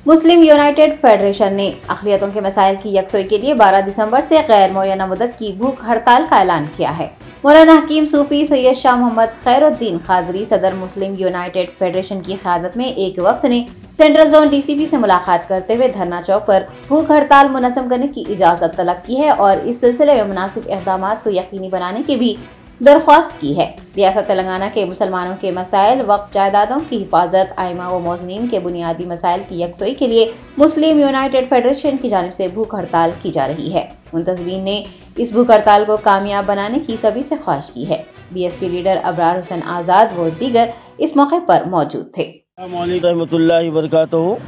Muslim United federation ने अक़लियतों के मसाइल की यकसोई के लिए 12 दिसंबर से गैर मुअय्यना मुद्दत की भूख हड़ताल का ऐलान किया है। मौलाना हकीम सूफी सैयद शाह मोहम्मद खैरुद्दीन कादरी सदर मुस्लिम यूनाइटेड फेडरेशन की क़यादत में एक वफ्द ने सेंट्रल जोन DCP से मुलाकात करते हुए धरना चौक पर भूख हड़ताल मुनज़्ज़म करने की इजाज़त तलब की है और इस सिलसिले में मुनासिब इक़दाम को यकीनी बनाने की भी दरख्वास्त की है। रियासत तेलंगाना के मुसलमानों के मसाइल, वक्फ जायदादों की हिफाजत, आइमा व मौज़नीन के बुनियादी मसाइल की यकसोई के लिए मुस्लिम यूनाइटेड फेडरेशन की जानिब से भूख हड़ताल की जा रही है। मुंतज़मीन ने इस भूख हड़ताल को कामयाब बनाने की सभी से ख्वाहिश की है। BSP लीडर अबरार हुसैन आज़ाद व दीगर इस मौके पर मौजूद थे। रहमतुल्लाहि व बरकातहू।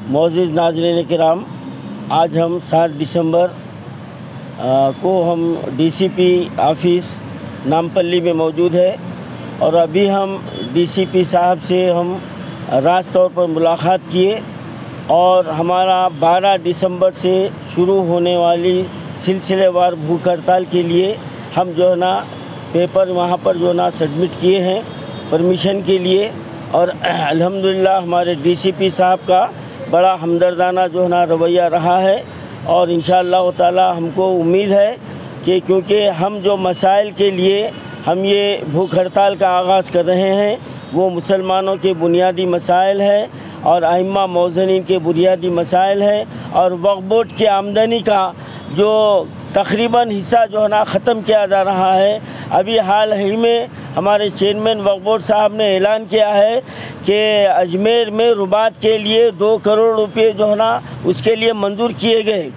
मोअज़्ज़िज़ नाज़रीन किराम, आज हम 7 दिसंबर को हम DCP ऑफिस नामपल्ली में मौजूद है और अभी हम DCP साहब से हम रास्त तौर पर मुलाकात किए और हमारा 12 दिसंबर से शुरू होने वाली सिलसिलेवार भूख हड़ताल के लिए हम जो है ना पेपर वहाँ पर जो ना सबमिट किए हैं परमिशन के लिए। और अल्हम्दुलिल्लाह हमारे DCP साहब का बड़ा हमदर्दाना जो है ना रवैया रहा है और इंशाअल्लाह ताला हमको उम्मीद है कि क्योंकि हम जो मसाइल के लिए हम ये भूख हड़ताल का आगाज़ कर रहे हैं वो मुसलमानों के बुनियादी मसाइल है और आइम्मा मौज़नीन के बुनियादी मसाइल है और वक्फ बोर्ड की आमदनी का जो तकरीबन हिस्सा जो है ना ख़त्म किया जा रहा है। अभी हाल ही में हमारे चेयरमैन वक्फ बोर्ड साहब ने ऐलान किया है कि अजमेर में रुबात के लिए 2 करोड़ रुपये जो है ना उसके लिए मंजूर किए गए,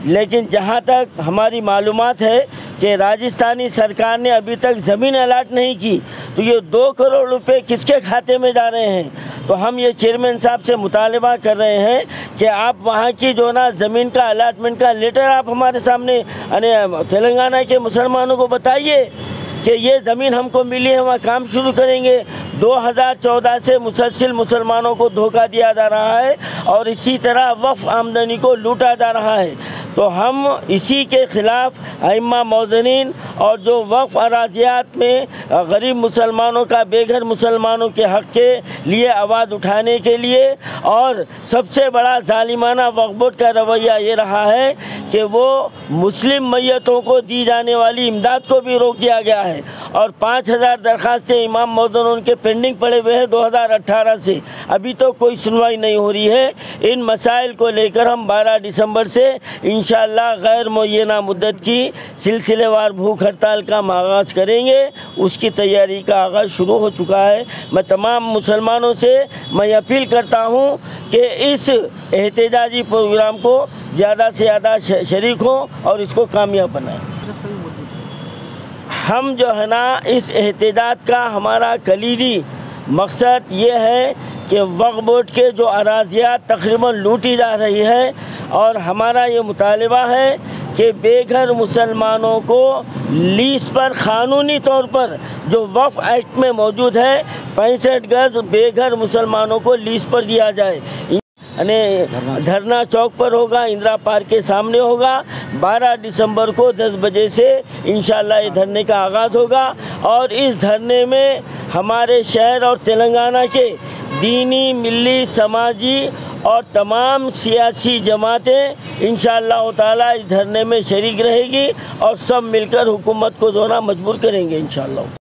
लेकिन जहाँ तक हमारी मालूमात है कि राजस्थानी सरकार ने अभी तक ज़मीन अलाट नहीं की, तो ये 2 करोड़ रुपए किसके खाते में जा रहे हैं। तो हम ये चेयरमैन साहब से मुतालबा कर रहे हैं कि आप वहाँ की जो ना ज़मीन का अलाटमेंट का लेटर आप हमारे सामने तेलंगाना के मुसलमानों को बताइए कि ये ज़मीन हमको मिली है, वहाँ काम शुरू करेंगे। 2014 से मुसलसिल मुसलमानों को धोखा दिया जा रहा है और इसी तरह वक्फ आमदनी को लूटा जा रहा है। तो हम इसी के ख़िलाफ़ आइम्मा मौज़नीन और जो वक्फ अराज़ियात में गरीब मुसलमानों का बेघर मुसलमानों के हक़ के लिए आवाज़ उठाने के लिए, और सबसे बड़ा ज़ालिमाना वक्फ बोर्ड का रवैया ये रहा है कि वो मुस्लिम मैयतों को दी जाने वाली इमदाद को भी रोक दिया गया है और 5000 दरख्वास्तें इमाम मौज़ून के पेंडिंग पड़े हुए हैं 2018 से, अभी तो कोई सुनवाई नहीं हो रही है। इन मसाइल को लेकर हम 12 दिसंबर से इंशाअल्लाह गैर मुअय्यना मुद्दत की सिलसिलेवार भूख हड़ताल का आगाज़ करेंगे। उसकी तैयारी का आगाज़ शुरू हो चुका है। मैं तमाम मुसलमानों से मैं अपील करता हूँ कि इस एहतजाजी प्रोग्राम को ज़्यादा से ज़्यादा शरीक हों और इसको कामयाब बनाएं। हम जो है ना इस एहतजाज का हमारा कलीदी मकसद ये है कि वक्फ बोर्ड के जो अराज़ियात तकरीबन लूटी जा रही है और हमारा ये मुतालिबा है कि बेघर मुसलमानों को लीज पर क़ानूनी तौर पर जो वक्फ एक्ट में मौजूद है 65 गज़ बेघर मुसलमानों को लीज पर दिया जाए। धरना चौक पर होगा, इंदिरा पार्क के सामने होगा। 12 दिसंबर को 10 बजे से इंशाअल्लाह ये धरने का आगाज़ होगा और इस धरने में हमारे शहर और तेलंगाना के दीनी, मिली, समाजी और तमाम सियासी जमातें इंशाअल्लाह ताला इस धरने में शरीक रहेगी और सब मिलकर हुकूमत को जो ना मजबूर करेंगे इंशाअल्लाह।